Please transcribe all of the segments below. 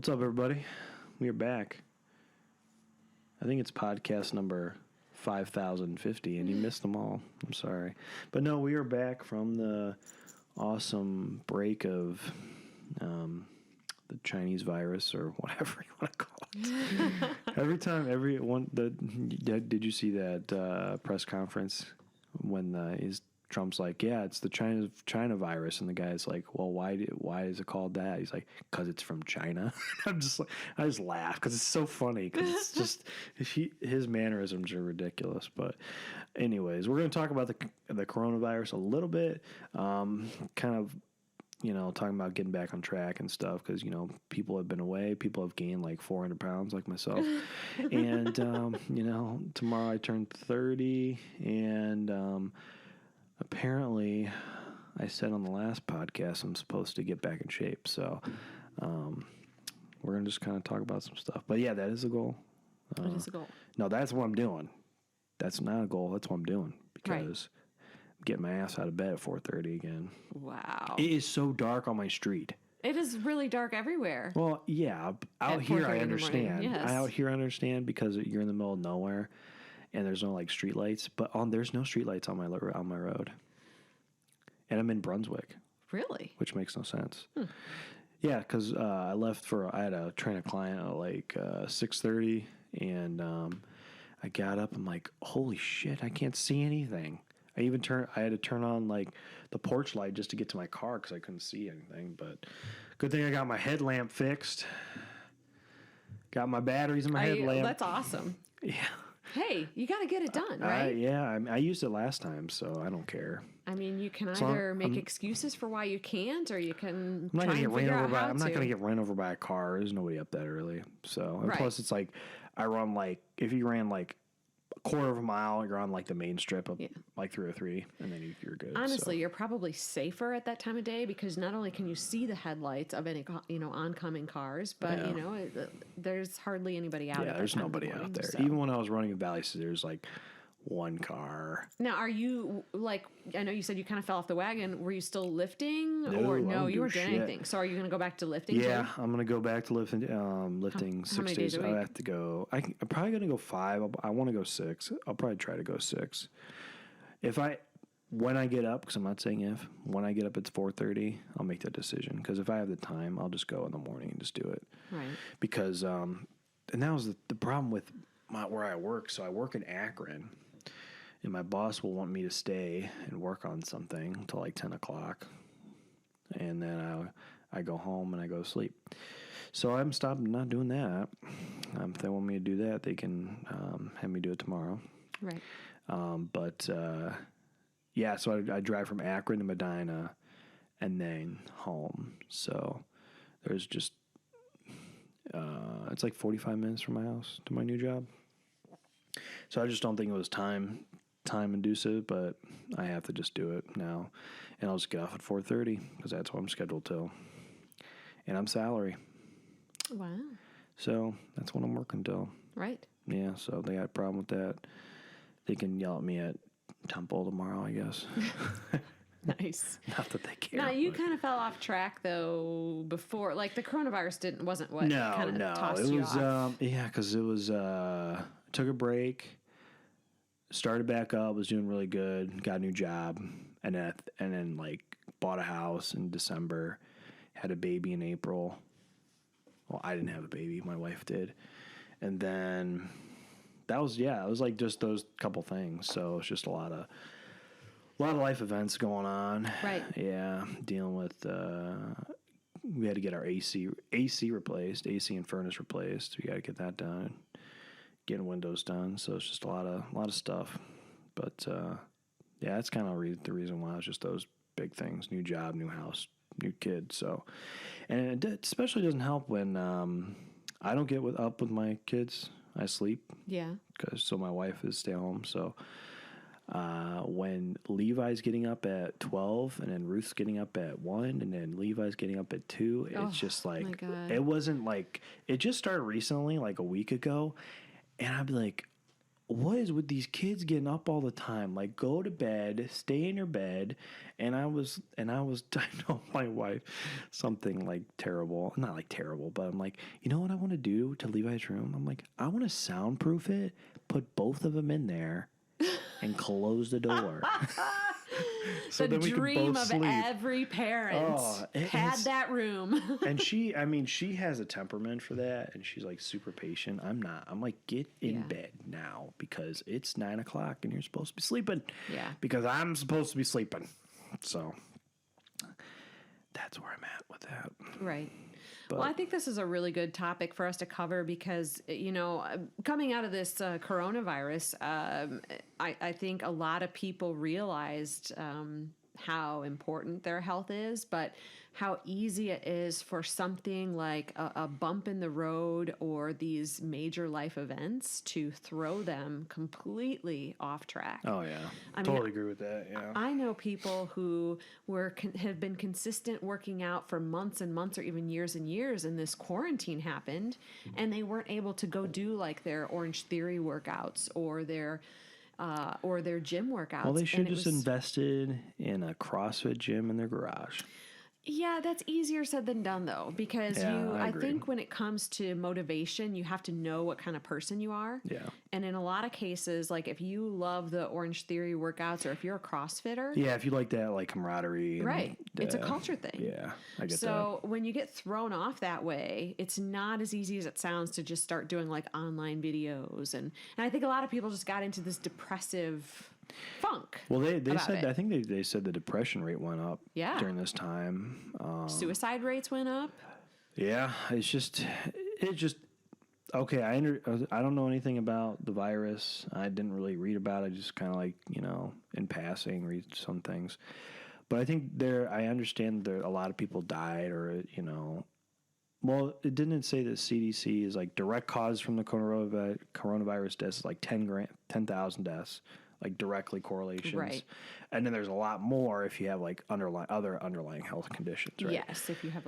What's up, everybody? We are back. I think it's podcast number 5050, and you missed them all. I'm sorry. But no, we are back from the awesome break of the Chinese virus, or whatever you want to call it. Did you see that press conference when Trump's like, yeah, it's the China virus, and the guy's like, well, why is it called that? He's like, because it's from China. I just laugh because it's so funny, because it's just his mannerisms are ridiculous. But anyways, we're going to talk about the coronavirus a little bit, kind of, talking about getting back on track and stuff, because people have been away, people have gained like 400 pounds, like myself, and tomorrow I turn 30, and apparently, I said on the last podcast I'm supposed to get back in shape, so we're going to just kind of talk about some stuff. But yeah, that is a goal. That is a goal. No, that's what I'm doing. That's not a goal. That's what I'm doing, because I'm getting my ass out of bed at 4:30 again. Wow. It is so dark on my street. It is really dark everywhere. Well, yeah. Out here, I understand. Yes. Out here, I understand, because you're in the middle of nowhere. And there's no street lights, but there's no street lights on my road, and I'm in Brunswick. Really? Which makes no sense. Yeah, because I had to train a client at 6:30, and I got up. I'm like, holy shit, I can't see anything. I had to turn on the porch light just to get to my car because I couldn't see anything. But good thing I got my headlamp fixed. Got my batteries in my headlamp. That's awesome. Yeah. Hey, you got to get it done, right? I used it last time, so I don't care. I mean, you can either make excuses for why you can't, or you can I'm not try gonna and figure out how to. I'm not going to get ran over by a car. There's nobody up that early. So, and plus it's I run if you ran a quarter of a mile, you're on the main strip of 303, and then you're good. Honestly, you're probably safer at that time of day, because not only can you see the headlights of any oncoming cars, but there's hardly anybody out. Yeah, there's nobody out there. So. Even when I was running in Valley, there's one car. Now, are you I know you said you kind of fell off the wagon. Were you still lifting, or no? You weren't doing anything. So are you going to go back to lifting? Yeah, too? I'm going to go back to lifting. Lifting 6 days. I have to go. I'm probably going to go 5. I want to go 6. I'll probably try to go 6. When I get up, because I'm not saying if. When I get up, it's 4:30. I'll make that decision, because if I have the time, I'll just go in the morning and just do it. Right. Because and that was the problem with where I work. So I work in Akron. And my boss will want me to stay and work on something until 10 o'clock. And then I go home and I go to sleep. So I'm not doing that. If they want me to do that, they can have me do it tomorrow. Right. So I drive from Akron to Medina and then home. So there's just, it's 45 minutes from my house to my new job. So I just don't think it was time inducive, but I have to just do it now, and I'll just get off at 4:30, because that's what I'm scheduled till, and I'm salary. Wow. So that's what I'm working till. Right. Yeah. So they got a problem with that. They can yell at me at Temple tomorrow, I guess. Nice. Not that they care. Now, you kind of fell off track, though, before, the coronavirus wasn't what kind of tossed you off. Yeah, because it was, took a break, started back up, was doing really good, got a new job, and then bought a house in December, had a baby in April. Well, I didn't have a baby, my wife did. And then it was just those couple things. So it's just a lot of life events going on. Right. Yeah, dealing with we had to get our AC replaced, AC and furnace replaced. We got to get that done. Getting windows done, so it's just a lot of stuff. But that's kind of the reason why. It's just those big things: new job, new house, new kid. So, and it especially doesn't help when I don't get up with my kids. I sleep. Yeah. So my wife is stay home. So when Levi's getting up at 12, and then Ruth's getting up at 1, and then Levi's getting up at 2, it's just it wasn't it just started recently, a week ago. And I'd be like, what is with these kids getting up all the time? Like, go to bed, stay in your bed. And I was I know my wife something like terrible, not like terrible, but I'm like, you know what I want to do to Levi's room? I'm like, I want to soundproof it, put both of them in there, and close the door. So the dream of every parent had that room. And she has a temperament for that, and she's like super patient. I'm not. I'm like, get in bed now because it's 9 o'clock and you're supposed to be sleeping. Yeah. Because I'm supposed to be sleeping. So that's where I'm at with that. Right. Well, I think this is a really good topic for us to cover because, coming out of this coronavirus, I think a lot of people realized how important their health is, but how easy it is for something like a bump in the road or these major life events to throw them completely off track. Oh, yeah. I totally agree with that, yeah. I know people who have been consistent working out for months and months or even years and years, and this quarantine happened, and they weren't able to go do like their Orange Theory workouts or their gym workouts. Well, they should just invested in a CrossFit gym in their garage. Yeah, that's easier said than done, though, because I think when it comes to motivation, you have to know what kind of person you are. Yeah. And in a lot of cases, like if you love the Orange Theory workouts or if you're a CrossFitter. Yeah, if you like that, like camaraderie. Right. It's a culture thing. Yeah, I get that. So when you get thrown off that way, it's not as easy as it sounds to just start doing like online videos. And I think a lot of people just got into this depressive funk. Well, they said, I think they said the depression rate went up during this time. Suicide rates went up. Yeah, it just okay. I don't know anything about the virus. I didn't really read about it. Just kind of like in passing, read some things. But I think I understand that a lot of people died, or well, it didn't say that CDC is like direct cause from the coronavirus deaths, like 10,000 deaths. Like directly correlations. Right. And then there's a lot more if you have like other underlying health conditions, right? Yes, if you have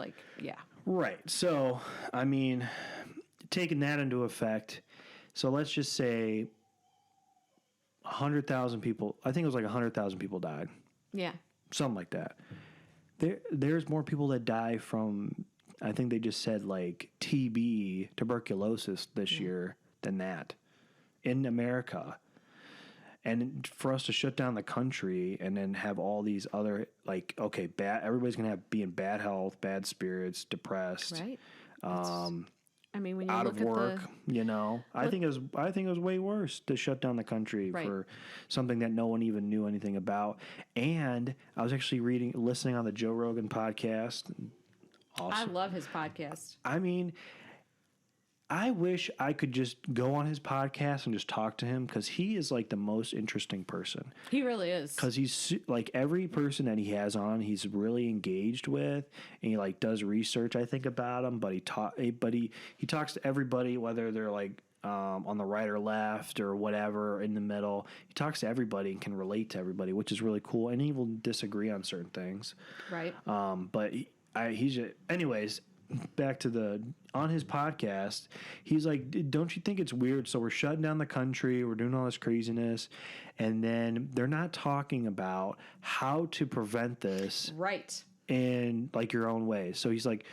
Right. So, I mean, taking that into effect, so let's just say 100,000 people, I think it was like 100,000 people died. Yeah. Something like that. There's more people that die from, I think they just said like TB, tuberculosis this year than that in America. And for us to shut down the country and then have all these other, like, okay, everybody's going to be in bad health, bad spirits, depressed. Right. I mean, when you out look of work, I think it was way worse to shut down the country for something that no one even knew anything about. And I was actually listening on the Joe Rogan podcast. Awesome. I love his podcast. I mean, I wish I could just go on his podcast and just talk to him because he is like the most interesting person. He really is. Because he's like every person that he has on, he's really engaged with, and he like does research, I think, about him. But he talks to everybody, whether they're like on the right or left or whatever, in the middle. He talks to everybody and can relate to everybody, which is really cool. And he will disagree on certain things. Right. But he's just, anyways. Back to on his podcast, he's like, don't you think it's weird? So we're shutting down the country, we're doing all this craziness, and then they're not talking about how to prevent this in like your own way. So he's like,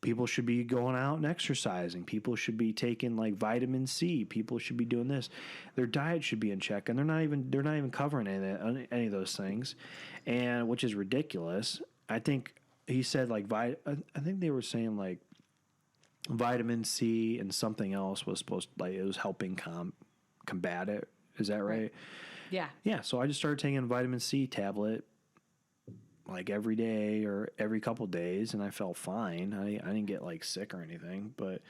people should be going out and exercising, people should be taking like vitamin C, people should be doing this, their diet should be in check, and they're not even covering any of those things, and which is ridiculous. I think he said like I think they were saying like vitamin C and something else was supposed to, like, it was helping combat it. Is that right? Yeah. Yeah. So I just started taking a vitamin C tablet like every day or every couple days, and I felt fine. I didn't get like sick or anything, but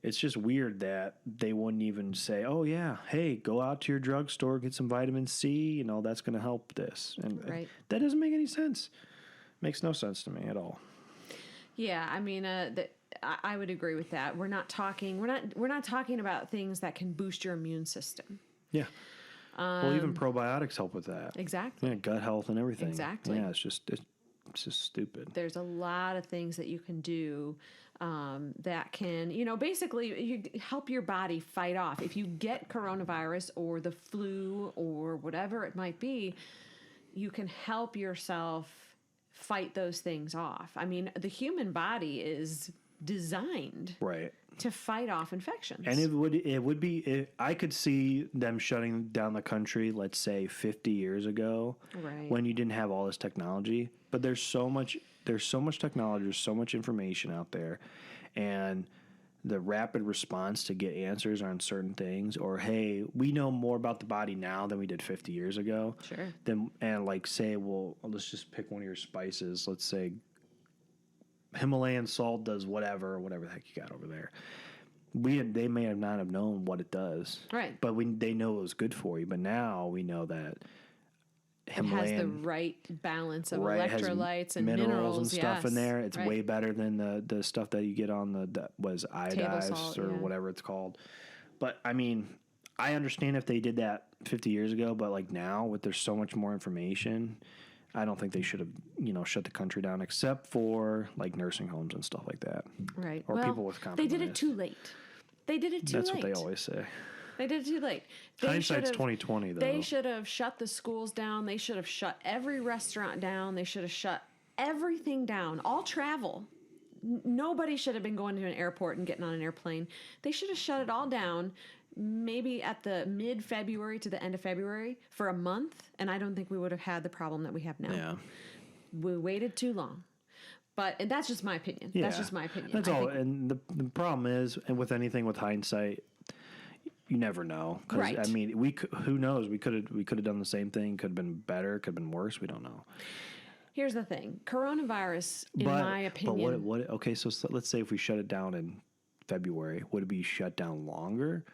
it's just weird that they wouldn't even say, "Oh yeah, hey, go out to your drugstore, get some vitamin C. That's going to help this." And that doesn't make any sense. Makes no sense to me at all. Yeah, I mean, I would agree with that. We're not talking about things that can boost your immune system. Yeah. Well, even probiotics help with that. Exactly. Yeah, gut health and everything. Exactly. Yeah, it's It's just stupid. There's a lot of things that you can do that can, basically you help your body fight off. If you get coronavirus or the flu or whatever it might be, you can help yourself fight those things off. I mean, the human body is designed to fight off infections. And I could see them shutting down the country, let's say 50 years ago, when you didn't have all this technology. But there's so much technology, there's so much information out there, and the rapid response to get answers on certain things, or hey, we know more about the body now than we did 50 years ago. Sure. And like say, well, let's just pick one of your spices. Let's say Himalayan salt does whatever the heck you got over there. They may have not have known what it does, right? But they know it was good for you. But now we know that Himalayan it has the right balance of electrolytes and minerals and stuff in there. It's way better than the stuff that you get on that was iodize or whatever it's called. But I mean, I understand if they did that 50 years ago, but like now, there's so much more information. I don't think they should have, shut the country down, except for like nursing homes and stuff like that. Right. Or people with compromise. They did it too late. That's what they always say. They did it too late. Hindsight's 2020, though. They should have shut the schools down. They should have shut every restaurant down. They should have shut everything down. All travel. Nobody should have been going to an airport and getting on an airplane. They should have shut it all down. Maybe at the mid-February to the end of February for a month, and I don't think we would have had the problem that we have now. Yeah. We waited too long. And that's just my opinion. Yeah. That's just my opinion. That's all. And the problem is, and with anything with hindsight, you never know. Right. I mean, who knows? We could have done the same thing. Could have been better. Could have been worse. We don't know. Here's the thing. Coronavirus, in my opinion. But what? Okay, so let's say if we shut it down in February, would it be shut down longer?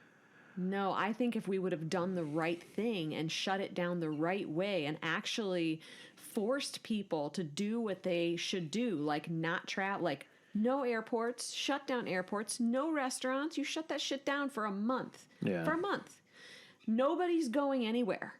No, I think if we would have done the right thing and shut it down the right way and actually forced people to do what they should do, like not travel, like no airports, shut down airports, no restaurants, you shut that shit down for a month. Yeah. For a month. Nobody's going anywhere.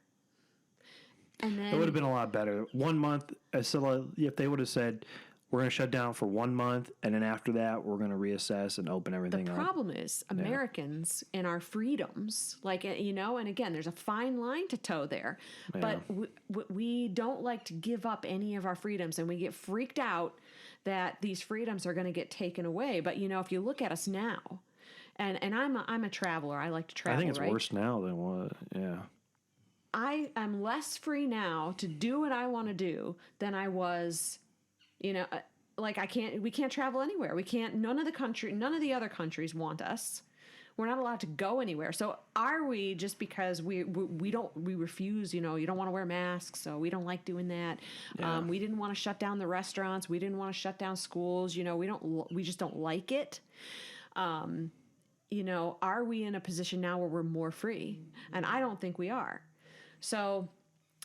And then it would have been a lot better. 1 month, so if they would have said, we're going to shut down for 1 month, and then after that, we're going to reassess and open everything up. The problem is Americans and our freedoms, and again, there's a fine line to toe there. Yeah. But we don't like to give up any of our freedoms, and we get freaked out that these freedoms are going to get taken away. But, if you look at us now, and I'm a traveler. I like to travel, I think it's worse now than what, yeah. I am less free now to do what I want to do than I was. We can't travel anywhere. None of the other countries want us. We're not allowed to go anywhere. So are we, just because we refuse, you don't want to wear masks, so we don't like doing that. Yeah. We didn't want to shut down the restaurants. We didn't want to shut down schools. We just don't like it. Are we in a position now where we're more free? And I don't think we are. So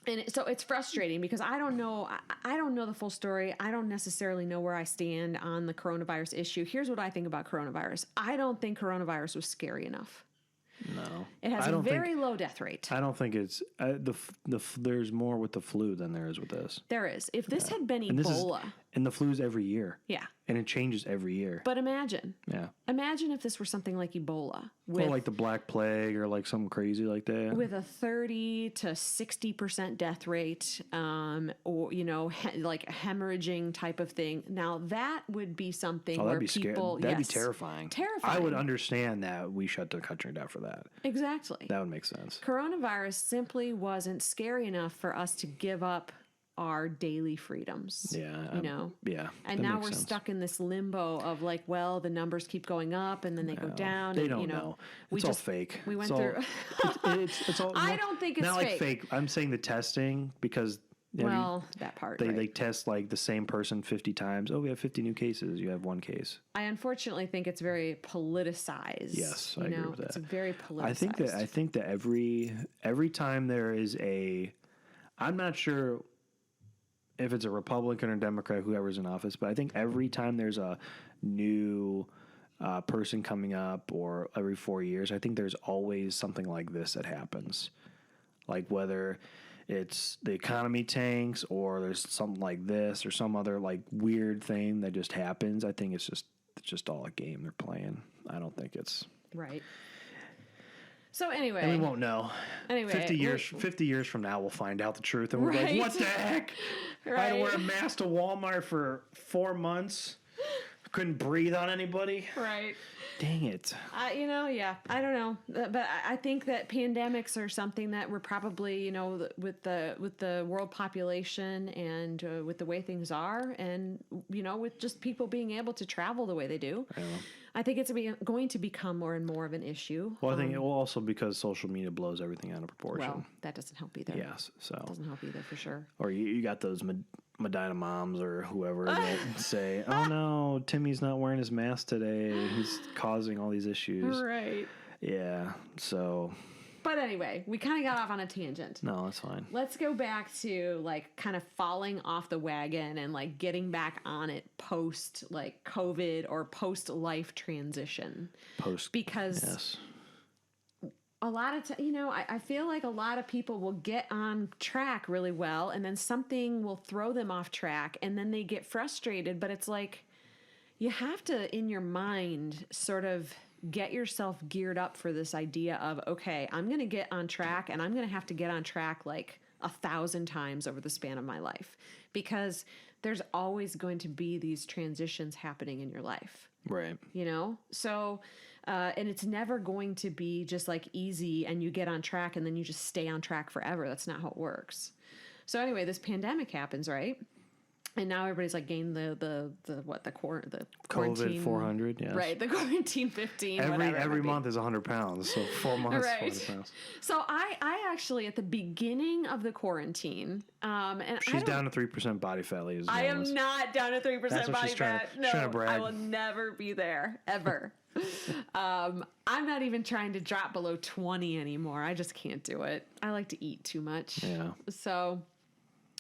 it's frustrating because I don't know the full story. I don't necessarily know where I stand on the coronavirus issue. Here's what I think about coronavirus. I don't think coronavirus was scary enough. No. It has a very low death rate. I don't think it's there's more with the flu than there is with this. There is. If this had been Ebola. And the flu's every year. Yeah. And it changes every year. But imagine. Yeah. Imagine if this were something like Ebola. Or like the Black Plague or like something crazy like that. With a 30 to 60% death rate, or, like a hemorrhaging type of thing. Now, that would be something where people... That'd be terrifying. Terrifying. I would understand that we shut the country down for that. Exactly. That would make sense. Coronavirus simply wasn't scary enough for us to give up our daily freedoms. Yeah. Yeah. And now we're stuck in this limbo of like, well, the numbers keep going up and then they go down. They don't know. It's all fake. We went through. It's all. I don't think it's not like fake. I'm saying the testing because. That part. They test like the same person 50 times. Oh, we have 50 new cases. You have one case. I unfortunately think it's very politicized. Yes, I agree with that. It's very politicized. I think that every time there is I'm not sure if it's a Republican or Democrat, whoever's in office, but I think every time there's a new person coming up, or every 4 years, I think there's always something like this that happens. Like whether it's the economy tanks or there's something like this or some other like weird thing that just happens. I think it's just all a game they're playing. I don't think it's right. So anyway, and we won't know. Anyway, 50 years from now, we'll find out the truth, and we're right. like, "What the heck? Right. I had to wear a mask to Walmart for 4 months. Couldn't breathe on anybody." Right. Dang it. Yeah, I don't know, but I think that pandemics are something that we're probably, with the world population and with the way things are, and with just people being able to travel the way they do. I think it's going to become more and more of an issue. Well, I think it will also because social media blows everything out of proportion. Well, that doesn't help either. Yes, so it doesn't help either for sure. Or you got those Medina moms or whoever that say, "Oh no, Timmy's not wearing his mask today. He's causing all these issues." Right. Yeah. So. But anyway, we kind of got off on a tangent. No, that's fine. Let's go back to like kind of falling off the wagon and like getting back on it post like COVID or post life transition. Because yes. A lot of I feel like a lot of people will get on track really well and then something will throw them off track and then they get frustrated. But it's like you have to, in your mind, sort of get yourself geared up for this idea of, okay, I'm going to get on track and I'm going to have to get on track like 1,000 times over the span of my life because there's always going to be these transitions happening in your life. Right. So, and it's never going to be just like easy and you get on track and then you just stay on track forever. That's not how it works. So anyway, this pandemic happens, right? And now everybody's like gained the quarantine. COVID 400, yes. Right, the quarantine 15. Every month is 100 pounds, so 4 months, right. 400 pounds. So I actually at the beginning of the quarantine, and she's down to 3% body fat, ladies. I am not down to 3% body fat. No, trying to brag. I will never be there ever. I'm not even trying to drop below 20 anymore. I just can't do it. I like to eat too much. Yeah. So,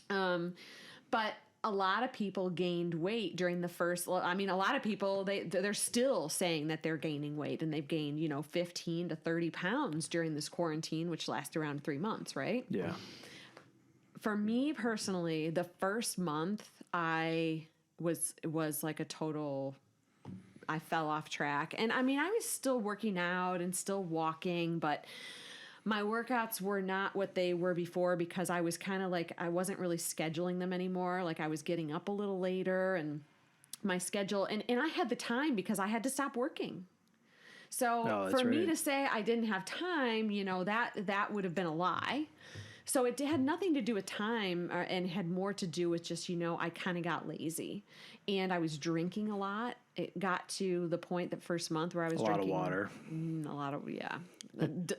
but a lot of people gained weight during the first. I mean, a lot of people they're still saying that they're gaining weight, and they've gained 15 to 30 pounds during this quarantine, which lasts around 3 months, right? Yeah. For me personally, the first month I was like a total. I fell off track, and I mean, I was still working out and still walking, but my workouts were not what they were before because I was kind of like, I wasn't really scheduling them anymore. Like I was getting up a little later and my schedule, and I had the time because I had to stop working. So for me to say I didn't have time, that would have been a lie. So it had nothing to do with time and had more to do with just, I kind of got lazy and I was drinking a lot. It got to the point that first month where I was drinking a lot of water. A lot of, yeah.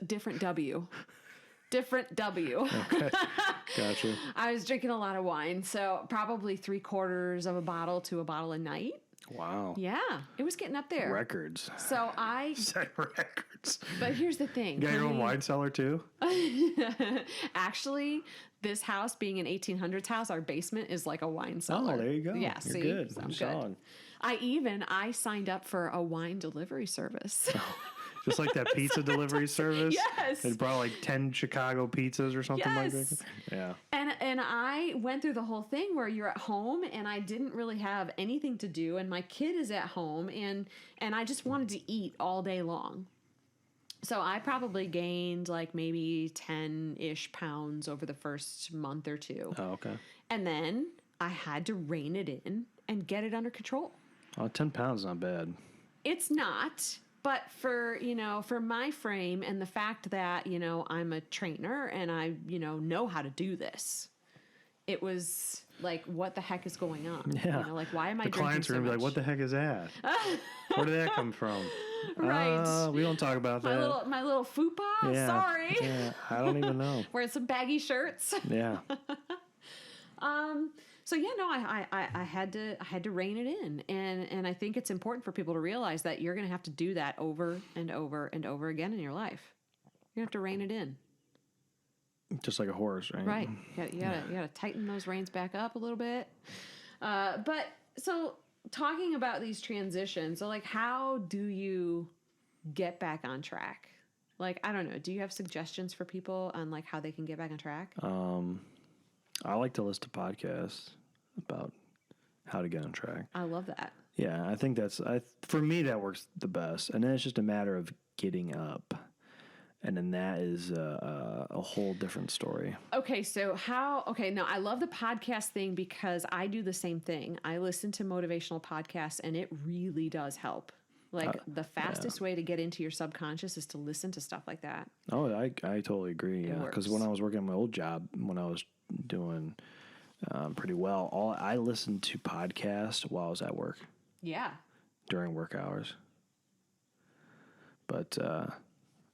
Different W. Different W. Okay. Gotcha. I was drinking a lot of wine. So probably 3/4 of a bottle to a bottle a night. Wow. Yeah. It was getting up there. Records. So Set records. But here's the thing. You got your own wine cellar too? Actually, this house being an 1800s house, our basement is like a wine cellar. Oh, there you go. Yeah, You're see? good. So I'm good. solid. I signed up for a wine delivery service. Just like that pizza delivery service? Yes. They brought like 10 Chicago pizzas or something like that? Yeah. And I went through the whole thing where you're at home and I didn't really have anything to do and my kid is at home and I just wanted to eat all day long. So I probably gained like maybe 10-ish pounds over the first month or two. Oh, okay. And then I had to rein it in and get it under control. Oh, 10 pounds is not bad. It's not. But for my frame and the fact that, I'm a trainer and I, know how to do this, it was like, what the heck is going on? Yeah. Like, why am I drinking clients are so going to be much? like, what the heck is that? Where did that come from? Right. We don't talk about that. My little fupa? Yeah. Sorry. Yeah, I don't even know. Wearing some baggy shirts. Yeah. So yeah, no, I had to rein it in, and I think it's important for people to realize that you're going to have to do that over and over and over again in your life. You have to rein it in. Just like a horse, right? Right. You gotta tighten those reins back up a little bit. But so talking about these transitions, so like, how do you get back on track? Like, I don't know. Do you have suggestions for people on like how they can get back on track? I like to listen to podcasts about how to get on track. I love that. Yeah, I think for me that works the best. And then it's just a matter of getting up. And then that is a whole different story. Okay, no, I love the podcast thing because I do the same thing. I listen to motivational podcasts and it really does help. Like the fastest way to get into your subconscious is to listen to stuff like that. Oh, I totally agree. Yeah, because when I was working at my old job, when I was doing pretty well, I listened to podcasts while I was at work. Yeah. During work hours. But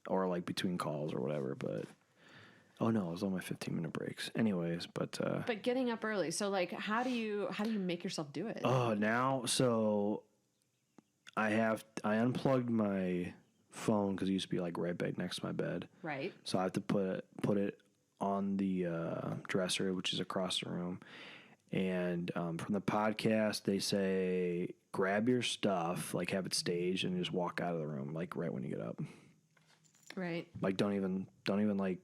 or like between calls or whatever, but oh no, it was on my 15-minute breaks. Anyways, but getting up early. So like how do you make yourself do it? So I unplugged my phone because it used to be like right back next to my bed. Right. So I have to put it on the dresser, which is across the room. And from the podcast, they say grab your stuff, like have it staged, and just walk out of the room, like right when you get up. Right. Like don't even like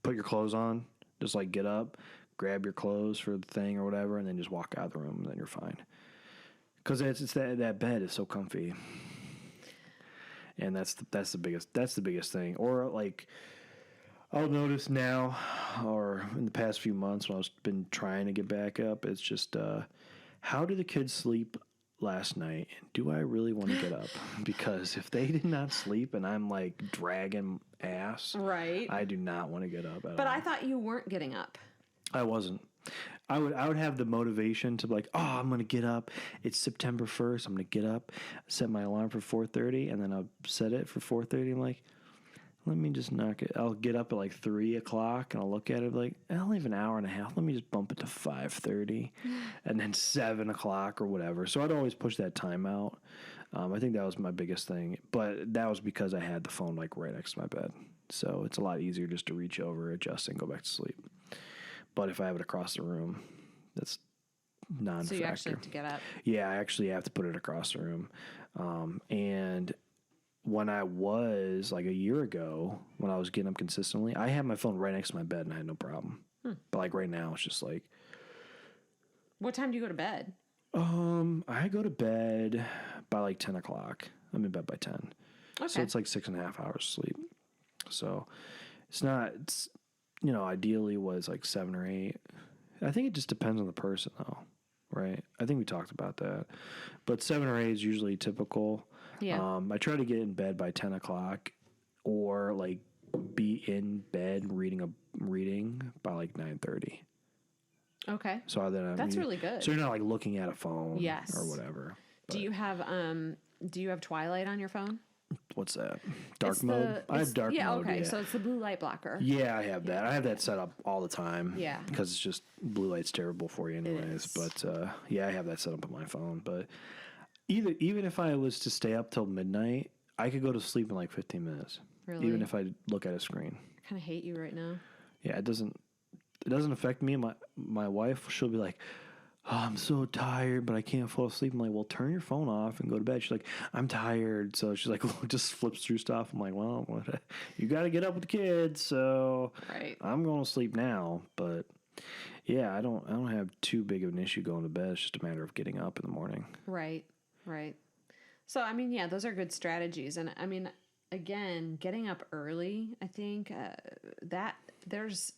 put your clothes on. Just like get up, grab your clothes for the thing or whatever, and then just walk out of the room, and then you're fine. Because it's that bed is so comfy, and that's the biggest thing. Or like I'll notice now, or in the past few months when I've been trying to get back up, it's just how do the kids sleep last night? And do I really want to get up? Because if they did not sleep and I'm like dragging ass, right, I do not want to get up at all. But I thought you weren't getting up. I wasn't. I would have the motivation to be like, oh, I'm going to get up. It's September 1st. I'm going to get up, set my alarm for 4:30, and then I'll set it for 4:30. I'm like, let me just knock it. I'll get up at like 3 o'clock, and I'll look at it like, I only have an hour and a half. Let me just bump it to 5:30, and then 7 o'clock or whatever. So I'd always push that time out. I think that was my biggest thing. But that was because I had the phone like right next to my bed. So it's a lot easier just to reach over, adjust, and go back to sleep. But if I have it across the room, that's non-factor. So you actually have to get up. Yeah, I actually have to put it across the room. And when I was like a year ago, when I was getting up consistently, I had my phone right next to my bed and I had no problem. But like right now, it's just like. What time do you go to bed? I go to bed by like 10 o'clock. I'm in bed by 10. Okay. So it's like 6.5 hours sleep. So it's not. Ideally was like 7 or 8. I think it just depends on the person though, right? I think we talked about that. But 7 or 8 is usually typical. Yeah. I try to get in bed by 10 o'clock or like be in bed reading by like 9:30. Okay. So then that's really good. So you're not like looking at a phone yes. or whatever. Do you have Twilight on your phone? What's that? Dark mode? I have dark mode. Yeah, okay. So it's the blue light blocker. Yeah, I have that. I have that set up all the time. Yeah. Because it's just blue light's terrible for you anyways. But I have that set up on my phone. But even if I was to stay up till midnight, I could go to sleep in like 15 minutes. Really? Even if I look at a screen. I kind of hate you right now. Yeah, it doesn't affect me. My wife, she'll be like, oh, I'm so tired, but I can't fall asleep. I'm like, well, turn your phone off and go to bed. She's like, I'm tired. So she's like, just flips through stuff. I'm like, well, you got to get up with the kids. So right. I'm going to sleep now. But yeah, I don't have too big of an issue going to bed. It's just a matter of getting up in the morning. Right. So, I mean, yeah, those are good strategies. And I mean, again, getting up early, I think that there's,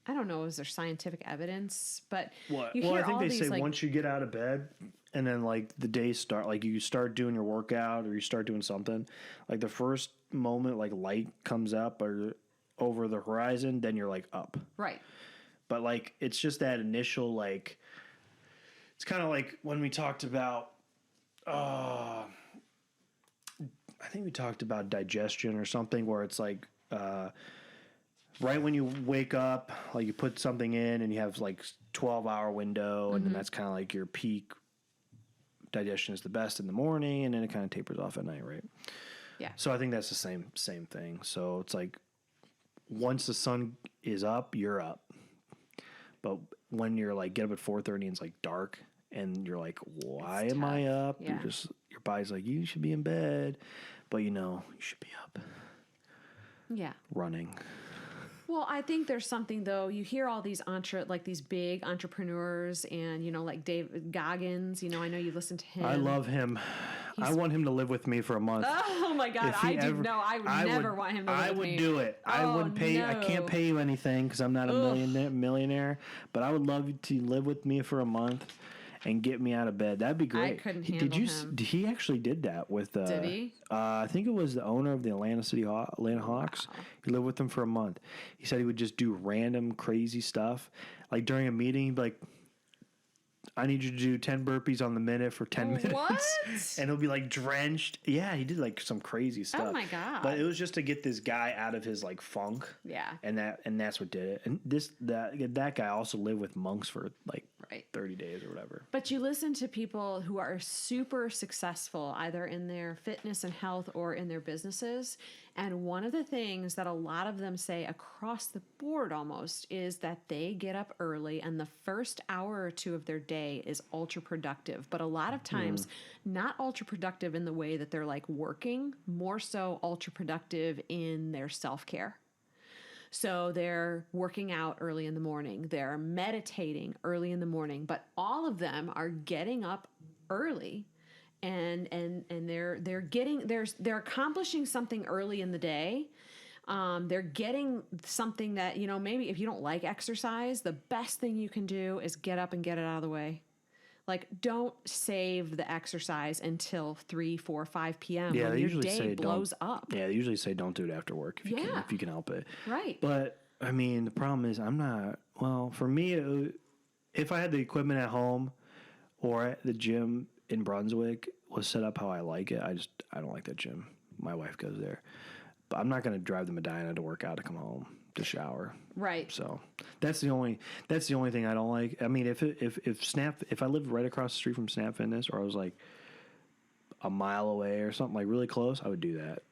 I don't know, is there scientific evidence? But what? You well, hear I think all they these, say like, once you get out of bed and then like the day start, like you start doing your workout or you start doing something, like the first moment like light comes up or over the horizon, then you're like up. Right. But like it's just that initial like, it's kind of like when we talked about, I think we talked about digestion or something where it's like. Right when you wake up, like you put something in and you have like 12-hour window, and then that's kind of like your peak digestion is the best in the morning, and then it kind of tapers off at night, right? Yeah. So I think that's the same thing. So it's like once the sun is up, you're up. But when you're like get up at 4:30 and it's like dark, and you're like, why am I up? Yeah. Your body's like, you should be in bed, but you should be up. Yeah. running. Well, I think there's something though. You hear all these these big entrepreneurs, and like David Goggins. I know you listen to him. I love him. I want him to live with me for a month. Oh my God, I would never want him to live with me. I would do it. I wouldn't pay. No. I can't pay you anything because I'm not a millionaire. But I would love you to live with me for a month and get me out of bed. That'd be great. I couldn't handle him. He actually did that with. Did he? I think it was the owner of the Atlanta Hawks. Wow. He lived with them for a month. He said he would just do random crazy stuff. Like during a meeting, he'd be like, I need you to do 10 burpees on the minute for 10 minutes. What? And he'll be like drenched. Yeah, he did like some crazy stuff. Oh my God. But it was just to get this guy out of his like funk. Yeah. And that's what did it. And that guy also lived with monks for like 30 days or whatever. But you listen to people who are super successful either in their fitness and health or in their businesses. And one of the things that a lot of them say across the board almost is that they get up early and the first hour or two of their day is ultra productive. But a lot of times, not ultra productive in the way that they're like working, more so ultra productive in their self-care. So they're working out early in the morning, they're meditating early in the morning, but all of them are getting up early. And they're accomplishing something early in the day. They're getting something that, maybe if you don't like exercise, the best thing you can do is get up and get it out of the way. Like, don't save the exercise until 3, 4, 5 p.m. Yeah, when your day blows up. Yeah, they usually say don't do it after work if you can help it. Right. But I mean, the problem is for me, if I had the equipment at home or at the gym in Brunswick was set up how I like it, I don't like that gym. My wife goes there. But I'm not going to drive to Medina to work out to come home to shower. Right. So that's the only thing I don't like. I mean, if I lived right across the street from Snap Fitness or I was like a mile away or something like really close, I would do that.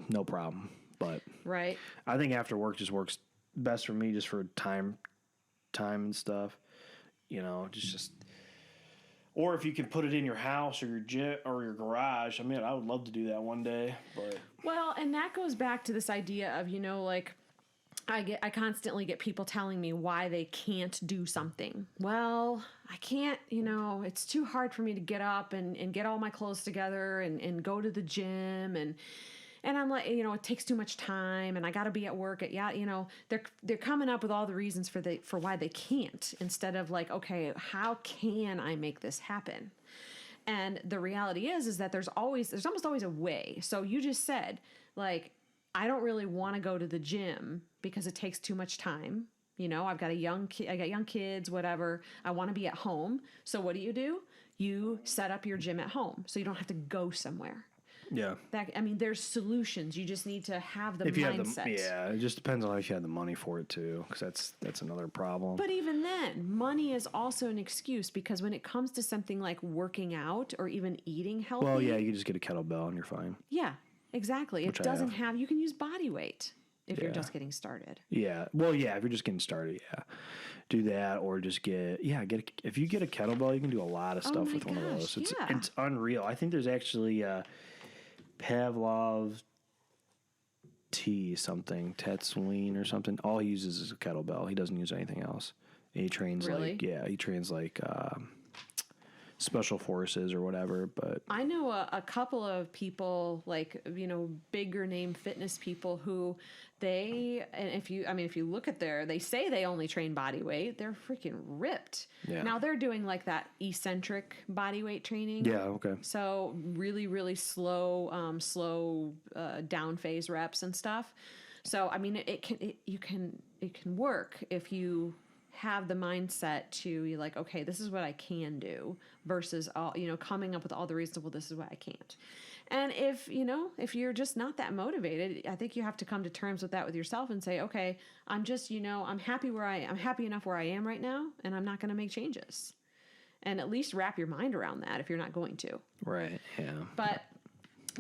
No problem. But right. I think after work just works best for me just for time and stuff. Just or if you can put it in your house or your gym or your garage. I mean, I would love to do that one day, but well, and that goes back to this idea of, like I constantly get people telling me why they can't do something. Well, I can't, it's too hard for me to get up and get all my clothes together and go to the gym and I'm like, it takes too much time and I got to be at work they're coming up with all the reasons for why they can't instead of like, okay, how can I make this happen? And the reality is that there's almost always a way. So you just said like, I don't really want to go to the gym because it takes too much time. I've got I got young kids, whatever. I want to be at home. So what do? You set up your gym at home so you don't have to go somewhere. Yeah. There's solutions. You just need to have the mindset. It just depends on if you have the money for it too, because that's another problem. But even then, money is also an excuse because when it comes to something like working out or even eating healthy. Well, yeah, you can just get a kettlebell and you're fine. Yeah, exactly. It doesn't have. You can use body weight if you're just getting started. Yeah. Well, yeah, if you're just getting started, do that or just if you get a kettlebell, you can do a lot of stuff with one of those. It's unreal. I think there's actually Pavlov Tatooine or something. All he uses is a kettlebell. He doesn't use anything else. And he trains like special forces or whatever. But I know a couple of people bigger name fitness people who if you look at they say they only train body weight, they're freaking ripped. Yeah. Now they're doing like that eccentric body weight training. Yeah. Okay. So really, really slow down phase reps and stuff. So, it can work if you have the mindset to be like, okay, this is what I can do versus all, coming up with all the reasons, well, this is what I can't. And if you're just not that motivated, I think you have to come to terms with that with yourself and say, okay, I'm just, I'm happy enough where I am right now, and I'm not going to make changes. And at least wrap your mind around that if you're not going to. Right. Yeah. But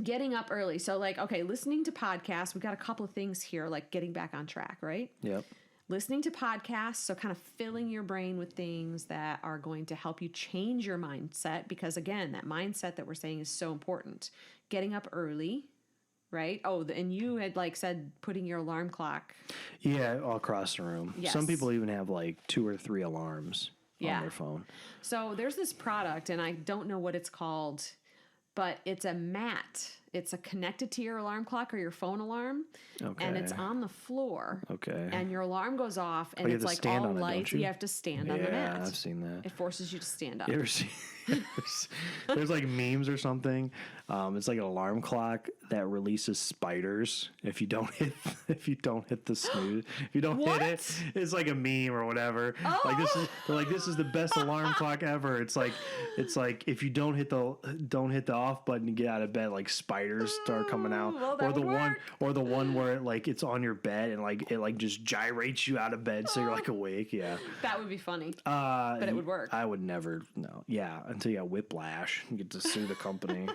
getting up early. So listening to podcasts, we've got a couple of things here, like getting back on track, right? Yep. Listening to podcasts, so kind of filling your brain with things that are going to help you change your mindset, because again, that mindset that we're saying is so important. Getting up early, right? Oh, and you had like said putting your alarm clock. Yeah, all across the room. Yes. Some people even have like 2 or 3 alarms on their phone. So there's this product, and I don't know what it's called, but it's a mat. It's connected to your alarm clock or your phone alarm, and it's on the floor. Okay. And your alarm goes off, and it's like all lights. You have to stand on the mat. Yeah, I've seen that. It forces you to stand up. You ever see? There's like memes or something. It's like an alarm clock that releases spiders if you don't hit the snooze. If you don't hit it, it's like a meme or whatever. Oh. Like this is the best alarm clock ever. It's like if you don't hit the off button to get out of bed, like spiders start coming out. Well, or the one where it's on your bed and like it like just gyrates you out of bed so you're like awake. Yeah, that would be funny. But it would work. I would never. No. Yeah, until you got whiplash, you get to sue the company.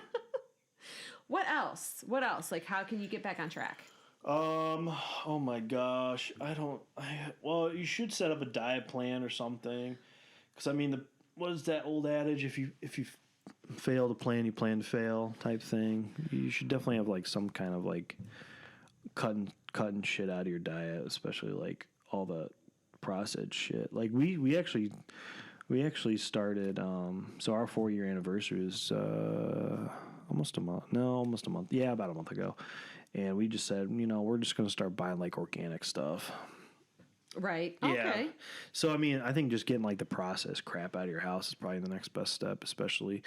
What else? Like, how can you get back on track? Oh my gosh, well, you should set up a diet plan or something, because I mean, what is that old adage? If you fail to plan, you plan to fail type thing. You should definitely have like some kind of like cutting shit out of your diet, especially like all the processed shit. Like we actually started. So our 4-year anniversary is almost a month. Yeah, about a month ago. And we just said, we're just going to start buying like organic stuff. Right. Yeah. Okay. So, I mean, I think just getting like the processed crap out of your house is probably the next best step, especially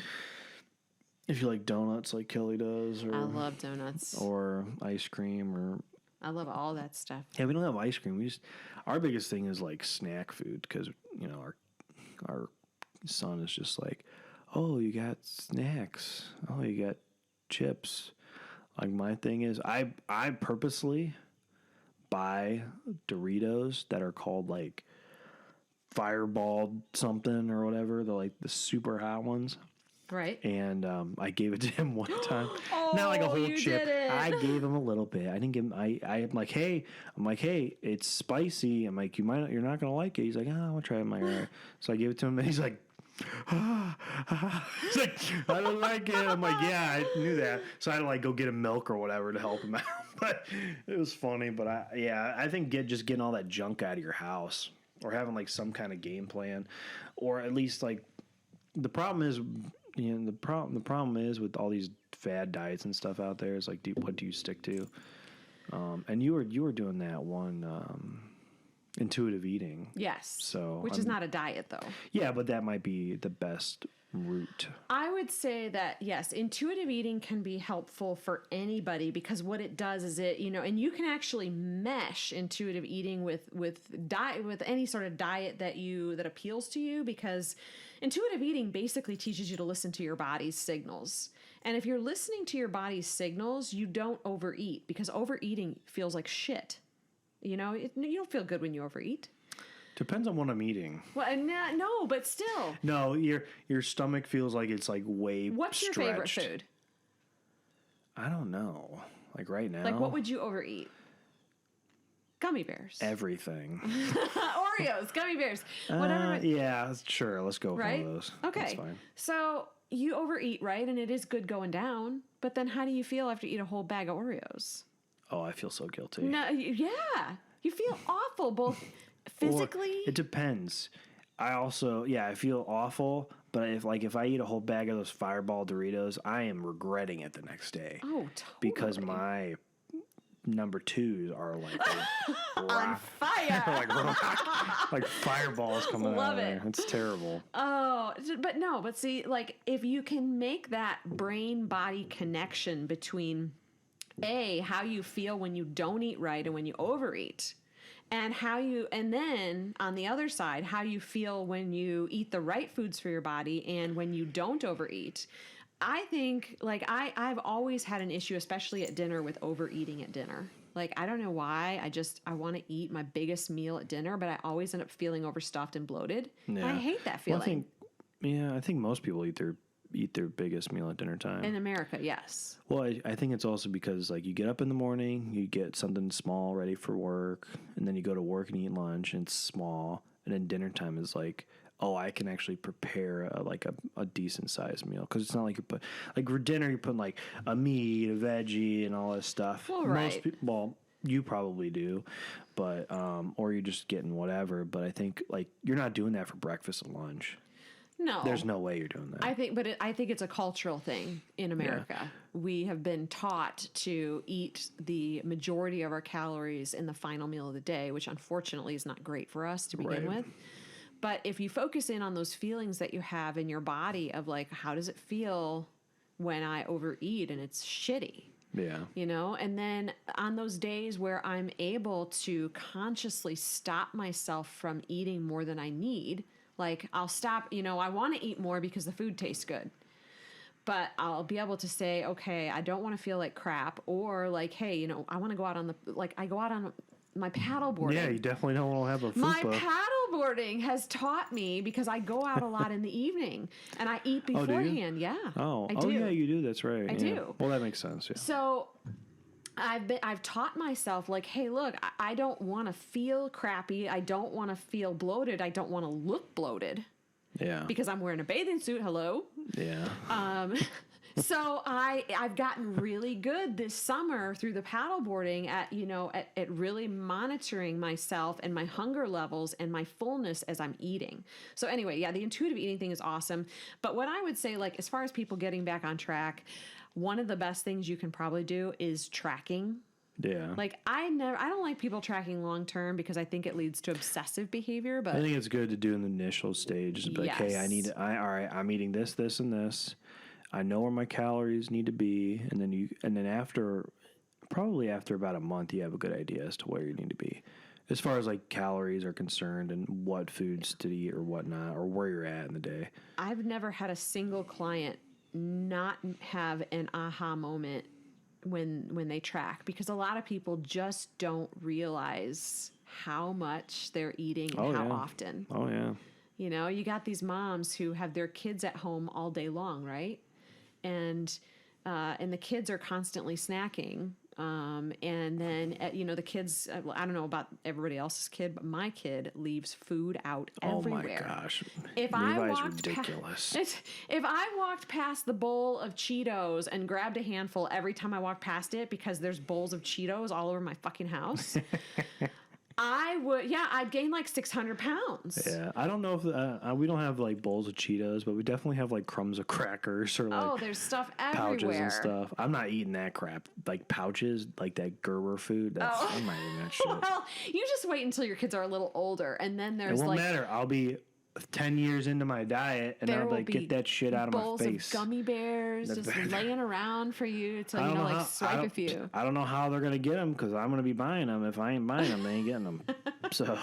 if you like donuts like Kelly does. I love donuts. Or ice cream or... I love all that stuff. Yeah, we don't have ice cream. Our biggest thing is like snack food, because, our son is just like, oh, you got snacks. Oh, you got chips. Like, my thing is, I purposely buy Doritos that are called like Fireball something or whatever. They're like the super hot ones. Right. And I gave it to him one time. Oh, not like a whole chip. Didn't. I gave him a little bit. I didn't give him. I'm like, hey, it's spicy. I'm like, you're not gonna like it. He's like, I want to try it. I'm like, all right. So I gave it to him, and he's like, he's like, I don't like it. I'm like, yeah, I knew that. So I had to like go get him milk or whatever to help him out. But it was funny. But I think just getting all that junk out of your house, or having like some kind of game plan, or at least like, the problem is, the problem is with all these fad diets and stuff out there is like, what do you stick to? And you were doing that one intuitive eating. Yes. So which is not a diet though. Yeah, but that might be the best route. I would say that yes, intuitive eating can be helpful for anybody, because what it does is it, and you can actually mesh intuitive eating with any sort of diet that appeals to you, because intuitive eating basically teaches you to listen to your body's signals. And if you're listening to your body's signals, you don't overeat, because overeating feels like shit. You don't feel good when you overeat. Depends on what I'm eating. Well, no, but still. No, your stomach feels like it's like way What's stretched. your favorite food? I don't know. Like right now. Like, what would you overeat? Gummy bears. Everything. Oreos, gummy bears, whatever. Yeah, sure. Let's go with one of those. Okay. That's fine. So you overeat, right? And it is good going down. But then how do you feel after you eat a whole bag of Oreos? Oh, I feel so guilty. No, yeah. You feel awful, both physically. It depends. I feel awful. But if I eat a whole bag of those Fireball Doritos, I am regretting it the next day. Oh, totally. Because my number 2s are like on fire, like fireballs coming out of there. It's terrible. Oh, but see, like if you can make that brain body connection between how you feel when you don't eat right and when you overeat, and then on the other side, how you feel when you eat the right foods for your body and when you don't overeat. I think, like, I've always had an issue, especially at dinner, with overeating at dinner. Like, I don't know why. I want to eat my biggest meal at dinner, but I always end up feeling overstuffed and bloated. Yeah. I hate that feeling. I think most people eat their biggest meal at dinner time. In America, yes. Well, I think it's also because, like, you get up in the morning, you get something small ready for work, and then you go to work and eat lunch, and it's small, and then dinner time is, like, oh, I can actually prepare a decent sized meal, because it's not like you put like for dinner you're putting like a meat, a veggie, and all this stuff. Well, right. Well, you probably do, but or you're just getting whatever. But I think like you're not doing that for breakfast and lunch. No, There's no way you're doing that. I think it's a cultural thing in America. Yeah. We have been taught to eat the majority of our calories in the final meal of the day, which unfortunately is not great for us to begin with. But if you focus in on those feelings that you have in your body of like, how does it feel when I overeat and it's shitty? Yeah. You know, and then on those days where I'm able to consciously stop myself from eating more than I need, like I'll stop, you know, I want to eat more because the food tastes good. But I'll be able to say, okay, I don't want to feel like crap, or like, hey, you know, I want to go out on I go out on my paddle boarding. Yeah, you definitely don't want to have a fupa. My paddle boarding has taught me, because I go out a lot in the evening and I eat beforehand. Yeah. Oh, yeah, you do. That's right. I do. Well, that makes sense. Yeah. So I've taught myself like, hey, look, I don't want to feel crappy. I don't want to feel bloated. I don't want to look bloated. Yeah. Because I'm wearing a bathing suit. Hello. Yeah. So I've gotten really good this summer through the paddleboarding at really monitoring myself and my hunger levels and my fullness as I'm eating. So anyway, yeah, the intuitive eating thing is awesome. But what I would say, like, as far as people getting back on track, one of the best things you can probably do is tracking. Yeah. Like I don't like people tracking long term, because I think it leads to obsessive behavior. But I think it's good to do in the initial stage. Like, yes. Hey, all right, I'm eating this, this, and this. I know where my calories need to be, and then after about a month, you have a good idea as to where you need to be, as far as like calories are concerned, and what foods to eat or whatnot, or where you're at in the day. I've never had a single client not have an aha moment when they track, because a lot of people just don't realize how much they're eating and how often. Oh yeah. You know, you got these moms who have their kids at home all day long, right? And the kids are constantly snacking. And then, the kids, I don't know about everybody else's kid, but my kid leaves food out everywhere. Oh my gosh. If ridiculous. If I walked past the bowl of Cheetos and grabbed a handful every time I walked past it, because there's bowls of Cheetos all over my fucking house, I'd gain like 600 pounds. Yeah, I don't know if we don't have like bowls of Cheetos, but we definitely have like crumbs of crackers or like there's stuff everywhere. Pouches and stuff. I'm not eating that crap. Like pouches, like that Gerber food. I'm not eating that shit. Well, you just wait until your kids are a little older, and then there's it won't matter. I'll be 10 years into my diet, and I'll like get that shit out of my face. Bowls of gummy bears just laying around for you to swipe a few. I don't know how they're gonna get them, because I'm gonna be buying them. If I ain't buying them, they ain't getting them. So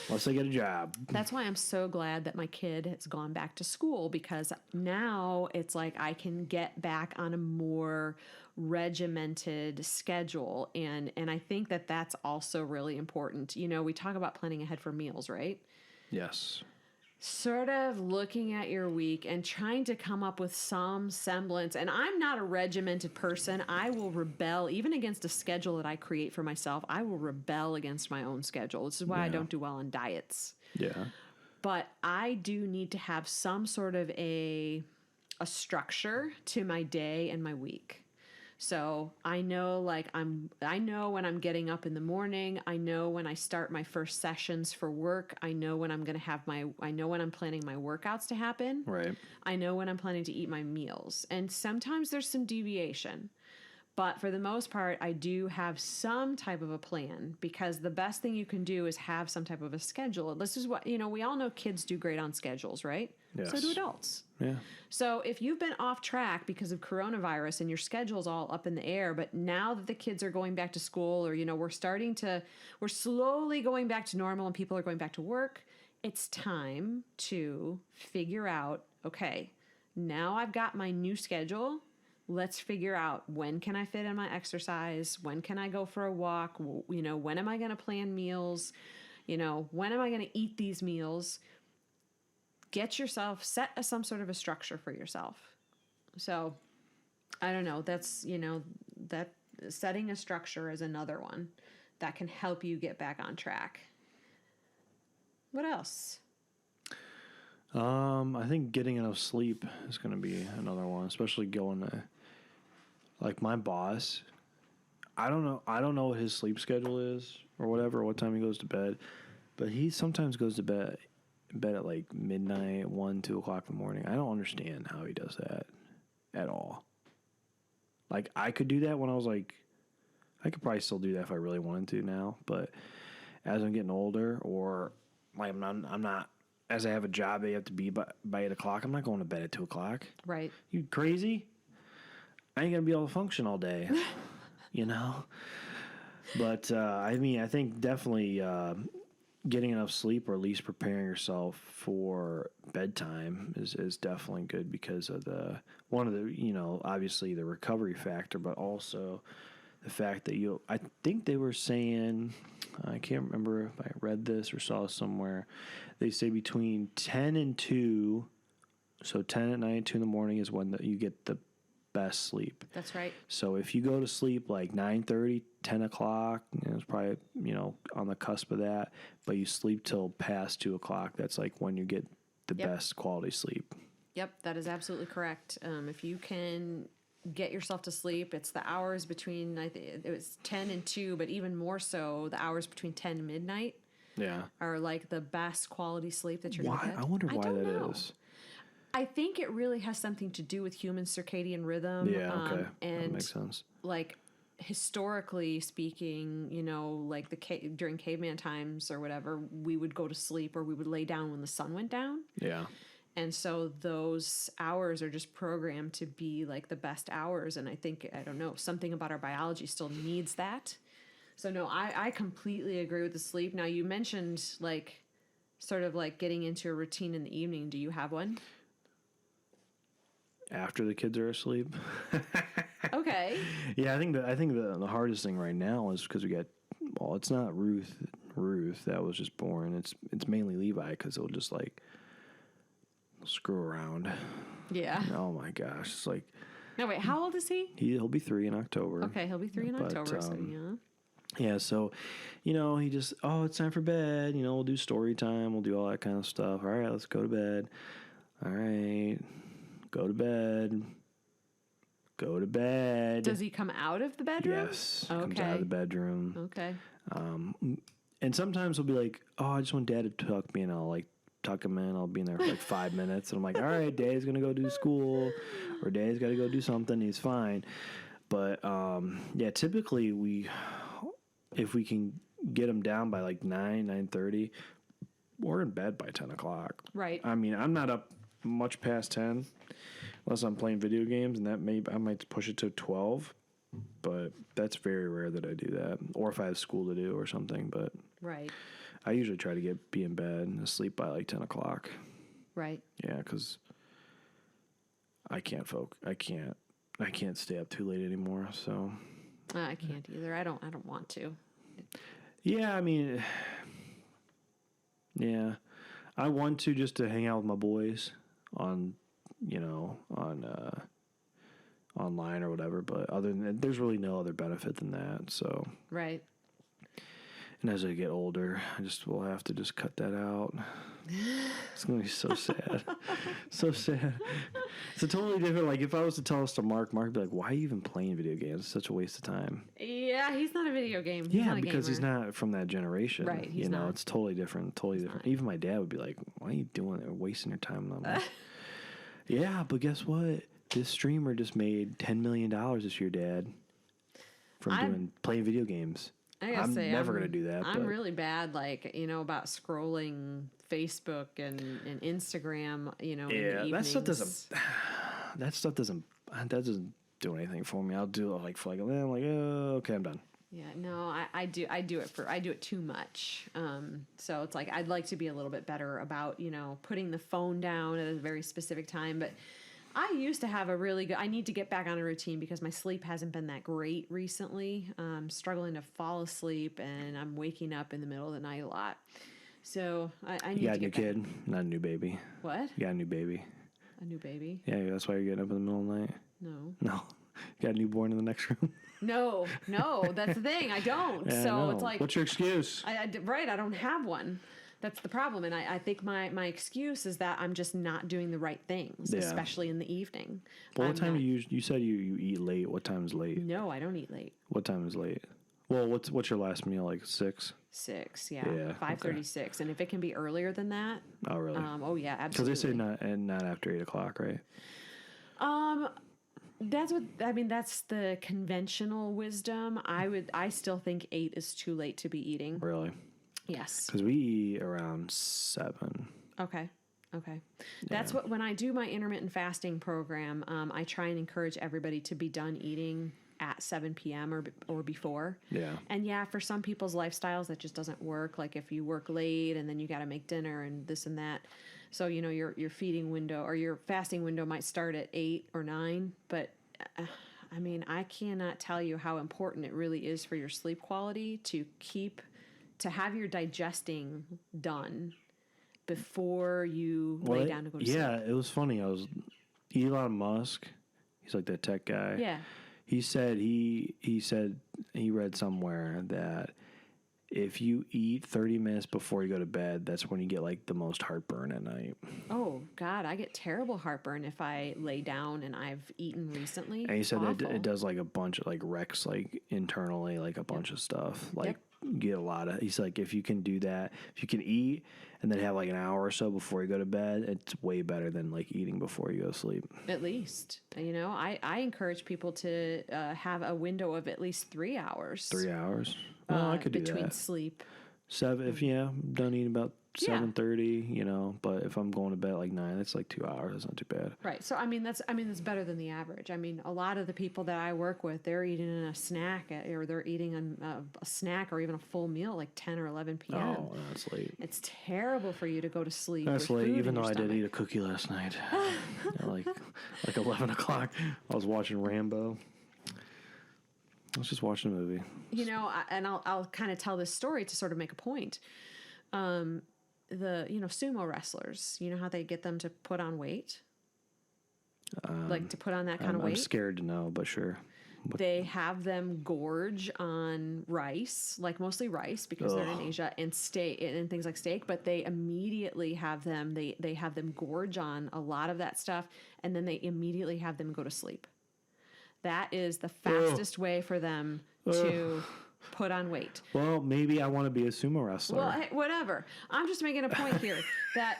unless they get a job. That's why I'm so glad that my kid has gone back to school, because now it's like I can get back on a more regimented schedule, and I think that that's also really important. You know, we talk about planning ahead for meals, right? Yes. Sort of looking at your week and trying to come up with some semblance. And I'm not a regimented person. I will rebel even against a schedule that I create for myself. I will rebel against my own schedule. This is why I don't do well on diets. Yeah. But I do need to have some sort of a structure to my day and my week. So I know I know when I'm getting up in the morning. I know when I start my first sessions for work. I know when I'm going to I know when I'm planning my workouts to happen. Right. I know when I'm planning to eat my meals. And sometimes there's some deviation. But for the most part, I do have some type of a plan, because the best thing you can do is have some type of a schedule. This is what, we all know kids do great on schedules, right? Yes. So do adults. Yeah. So if you've been off track because of coronavirus and your schedule's all up in the air, but now that the kids are going back to school, or, we're slowly going back to normal and people are going back to work, it's time to figure out, okay, now I've got my new schedule. Let's figure out, when can I fit in my exercise? When can I go for a walk? When am I going to plan meals? When am I going to eat these meals? Set some sort of a structure for yourself. So I don't know. That's, that setting a structure is another one that can help you get back on track. What else? I think getting enough sleep is going to be another one, especially going to, like, my boss. I don't know. I don't know what his sleep schedule is or whatever, what time he goes to bed, but he sometimes goes to bed at like midnight, 1, 2 o'clock in the morning. I don't understand how he does that at all. Like, I could do that when I was like, I could probably still do that if I really wanted to now, but as I'm getting older, or like I'm not as I have a job, I have to be by 8 o'clock. I'm not going to bed at 2 o'clock. Right. You crazy? I ain't gonna be able to function all day, you know. But I mean, I think definitely getting enough sleep, or at least preparing yourself for bedtime, is definitely good because of one of the, obviously the recovery factor, but also the fact that I think they were saying, I can't remember if I read this or saw somewhere, they say between 10 and 2, so 10 at night, 2 in the morning is when you get the best sleep. That's right. So if you go to sleep like 9:30, 10 o'clock, it's probably, on the cusp of that, but you sleep till past 2 o'clock, that's like when you get the best quality sleep. Yep, that is absolutely correct. If you can get yourself to sleep, it's the hours between, I think it was 10 and 2, but even more so, the hours between 10 and midnight are like the best quality sleep that you're going to get. I wonder why that is. I think it really has something to do with human circadian rhythm. Yeah, okay. And that makes sense. Like, historically speaking, like during caveman times or whatever, we would go to sleep or we would lay down when the sun went down. Yeah. And so those hours are just programmed to be like the best hours. And I think, I don't know, something about our biology still needs that. So no, I completely agree with the sleep. Now, you mentioned like sort of like getting into a routine in the evening. Do you have one? After the kids are asleep. Okay. Yeah, I think the hardest thing right now is because we got, well, it's not Ruth that was just born. It's mainly Levi, because he'll just like screw around. Yeah. Oh my gosh, it's like. No, wait. How old is he? He'll be 3 in October. Okay, he'll be 3 in October. So yeah. Yeah, so, he just, it's time for bed. We'll do story time. We'll do all that kind of stuff. All right, let's go to bed. All right, go to bed. Go to bed. Does he come out of the bedroom? Yes. Okay. Comes out of the bedroom. Okay. And sometimes he'll be like, I just want Dad to tuck me, and I'll like tuck him in. I'll be in there for like 5 minutes. And I'm like, all right, Dad's going to go do school, or Dad's got to go do something. He's fine. But, typically if we can get him down by like 9:30, we're in bed by 10 o'clock. Right. I mean, I'm not up much past 10 unless I'm playing video games, and I might push it to 12, but that's very rare that I do that, or if I have school to do or something. But right. I usually try to be in bed and asleep by like 10 o'clock. Right. Yeah, because I can't stay up too late anymore. So I can't either. I don't want to. Yeah, I mean, yeah, I want to just to hang out with my boys on online or whatever. But other than that, there's really no other benefit than that. So right. And as I get older, will have to just cut that out. It's gonna be so sad, so sad. It's a totally different. Like if I was to tell this to Mark would be like, "Why are you even playing video games? It's such a waste of time." Yeah, he's not a video game. He's not because he's not from that generation. Right. He's not. It's totally different. Not. Even my dad would be like, "Why are you doing it? Wasting your time?" And I'm like, yeah, but guess what? This streamer just made $10 million this year, Dad, from playing video games. I'm never going to do that. I'm really bad, about scrolling Facebook and Instagram, in the evenings. That doesn't do anything for me. I'll do it for okay, I'm done. Yeah, no, I do it too much. So it's like, I'd like to be a little bit better about, putting the phone down at a very specific time, but I used to have I need to get back on a routine because my sleep hasn't been that great recently. I'm struggling to fall asleep, and I'm waking up in the middle of the night a lot. So I need to get You got a new kid, not a new baby. What? You got a new baby. A new baby? Yeah, that's why you're getting up in the middle of the night? No. You got a newborn in the next room? No, that's the thing. I don't. Yeah, so it's like... What's your excuse? I don't have one. That's the problem. And I think my excuse is that I'm just not doing the right things, Yeah. especially in the evening. Well, what time do you said you eat late. What time is late? No, I don't eat late. What time is late? Well, what's your last meal, like 6? 6, yeah. Yeah, 5:36. Okay. And if it can be earlier than that. Oh, really? Oh, yeah, absolutely. Because they say not after 8 o'clock, right? That's the conventional wisdom. I still think 8 is too late to be eating. Really? Yes. Because we eat around 7. Okay. That's when I do my intermittent fasting program, I try and encourage everybody to be done eating at 7 p.m. or before. Yeah. And for some people's lifestyles, that just doesn't work. Like if you work late and then you got to make dinner and this and that. So, your feeding window or your fasting window might start at 8 or 9. But, I cannot tell you how important it really is for your sleep quality to have your digesting done before you lay down to go to sleep. Yeah, it was funny. Elon Musk, he's like that tech guy. Yeah. He said he read somewhere that if you eat 30 minutes before you go to bed, that's when you get like the most heartburn at night. Oh God, I get terrible heartburn if I lay down and I've eaten recently. And he said that it does like a bunch of like wrecks like internally, like a bunch of stuff. Like you get a lot of. He's like, if you can do that, if you can eat and then have like an hour or so before you go to bed, it's way better than like eating before you go to sleep. At least, I encourage people to have a window of at least 3 hours. 3 hours. Well, I could do that. Between sleep. 7, if I'm done eating about 7:30, but if I'm going to bed at like 9, that's like 2 hours. That's not too bad. Right. So that's better than the average. A lot of the people that I work with, they're eating a snack or they're eating a snack or even a full meal at like 10 or 11 p.m. Oh, that's late. It's terrible for you to go to sleep. That's late, even though I did eat a cookie last night. like 11 o'clock. I was watching Rambo. I was just watching a movie. And I'll kind of tell this story to sort of make a point. The sumo wrestlers, how they get them to put on weight, like to put on that kind of weight. I'm scared to know, but sure. They have them gorge on rice, like mostly rice because they're in Asia, and steak and things like steak. But they immediately have them. They have them gorge on a lot of that stuff, and then they immediately have them go to sleep. That is the fastest way for them to put on weight. Well, maybe I want to be a sumo wrestler. Well, hey, whatever. I'm just making a point here that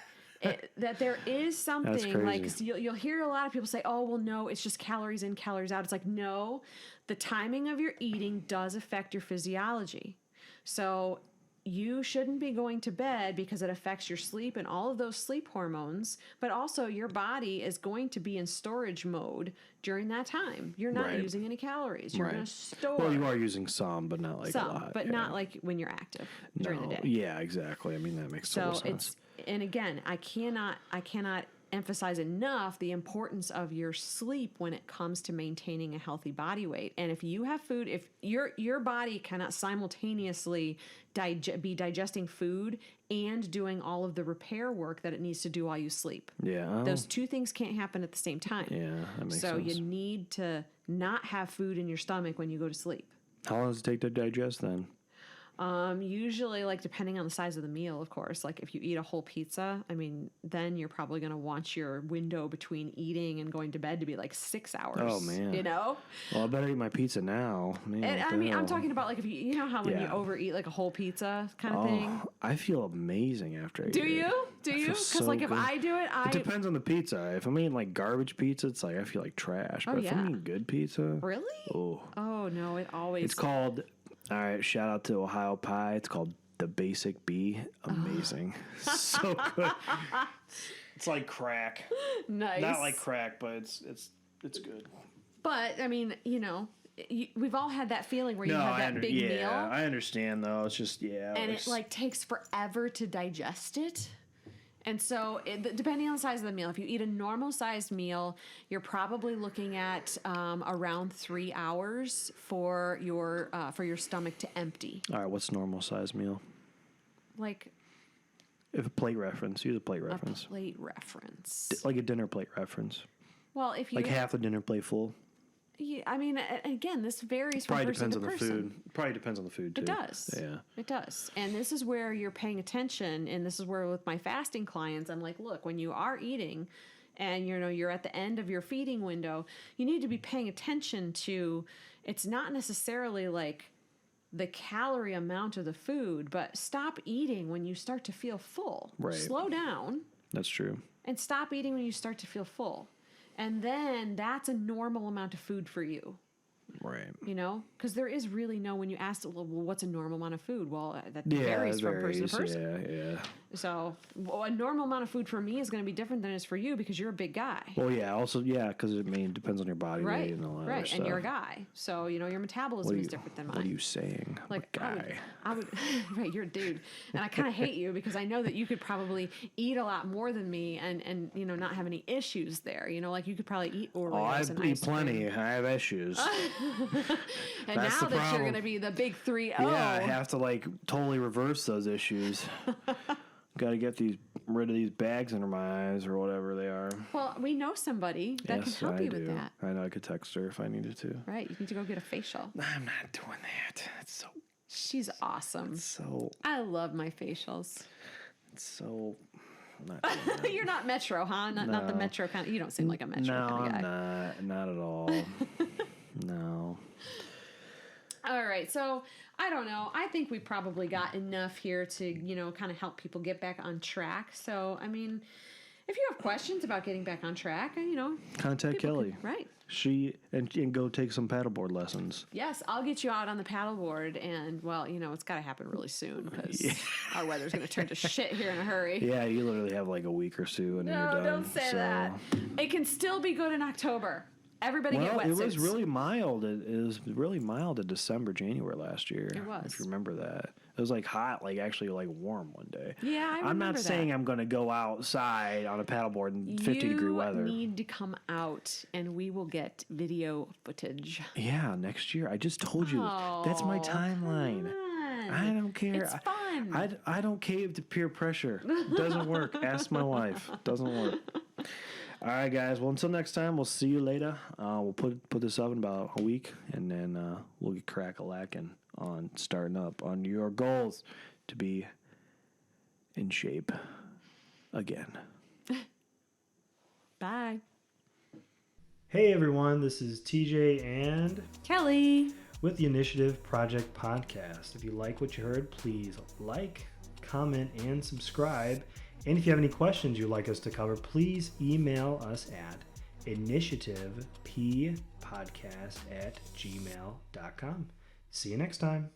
there is something like you'll hear a lot of people say, "Oh, well, no, it's just calories in, calories out." It's like, no, the timing of your eating does affect your physiology. So you shouldn't be going to bed because it affects your sleep and all of those sleep hormones, but also your body is going to be in storage mode during that time. You're not using any calories. You're going to store. Well, you are using some, but not like a lot. But not like when you're active during the day. Yeah, exactly. That makes total sense. And again, I cannot emphasize enough the importance of your sleep when it comes to maintaining a healthy body weight. And if you have food, if your body cannot simultaneously be digesting food and doing all of the repair work that it needs to do while you sleep. Yeah. Those two things can't happen at the same time. Yeah, that makes sense. So you need to not have food in your stomach when you go to sleep. How long does it take to digest then? Usually, like, depending on the size of the meal, of course. Like, if you eat a whole pizza, then you're probably going to want your window between eating and going to bed to be like 6 hours. Oh, man. Well, I better eat my pizza now. Man, and I'm talking about, like, if you know how when you overeat, like, a whole pizza kind of thing? I feel amazing after I eat it. Do you? Because, like, if I do it, It depends on the pizza. If I'm eating, like, garbage pizza, it's like I feel like trash. But if I'm eating good pizza... Really? Oh, no, it always... It's called... All right, shout out to Ohio Pie. It's called the Basic Bee. Amazing. So good. It's like crack. Nice. Not like crack, but it's good. But, we've all had that feeling where you have that big meal. Yeah, I understand, though. It's just, And it, like, takes forever to digest it. And so, depending on the size of the meal, if you eat a normal-sized meal, you're probably looking at around 3 hours for your stomach to empty. All right, what's normal-sized meal? Like... If a plate reference. Use a plate reference. A plate reference. Like a dinner plate reference. Well, if you... Like half a dinner plate full. Yeah, I mean, again, this varies from Probably person depends to on the person. food. Probably depends on the food too. It does. Yeah. It does. And this is where you're paying attention. And this is where with my fasting clients, I'm like, look, when you are eating and you're at the end of your feeding window, you need to be paying attention to, it's not necessarily like the calorie amount of the food, but stop eating when you start to feel full. Right. Slow down. That's true. And stop eating when you start to feel full. And then that's a normal amount of food for you. Right. Because there is really when you ask, well, what's a normal amount of food? Well, that varies from person to person. Yeah. So a normal amount of food for me is going to be different than it is for you because you're a big guy. Well, yeah. Also, yeah, because it depends on your body weight and all that. Right, and you're a guy, so your metabolism is different than mine. What are you saying? Like a guy. I would right, you're a dude, and I kind of hate you because I know that you could probably eat a lot more than me and not have any issues there. Like you could probably eat Oreos and ice cream. Plenty. I have issues. And that's now that you're going to be the big 3-0. Yeah, I have to totally reverse those issues. Got to get rid of these bags under my eyes or whatever they are. Well, we know somebody that can help you with that. I know I could text her if I needed to. Right, you need to go get a facial. I'm not doing that. She's awesome. I love my facials. It's so. You're not Metro, huh? Not the Metro kind. You don't seem like a Metro kind of guy. No, not at all. No. All right, so I don't know. I think we probably got enough here to, kind of help people get back on track. So, I mean, if you have questions about getting back on track, contact Kelly. Right. She and go take some paddleboard lessons. Yes, I'll get you out on the paddleboard, and well, it's got to happen really soon because our weather's going to turn to shit here in a hurry. Yeah, you literally have like a week or so, and then you're done. No, don't say that. It can still be good in October. Everybody get wetsuits. It was really mild. It was really mild in December, January last year. It was. If you remember that. It was hot, actually warm one day. Yeah, I remember I'm not saying I'm going to go outside on a paddleboard in 50-degree weather. You need to come out, and we will get video footage. Yeah, next year. I just told you. That's my timeline. I don't care. It's fun. I don't cave to peer pressure. It doesn't work. Ask my wife. It doesn't work. All right, guys. Well, until next time, we'll see you later. We'll put this up in about a week, and then we'll get crack-a-lacking on starting up on your goals to be in shape again. Bye. Hey, everyone. This is TJ and Kelly with the Initiative Project Podcast. If you like what you heard, please like, comment, and subscribe. And if you have any questions you'd like us to cover, please email us at initiativepodcast@gmail.com. See you next time.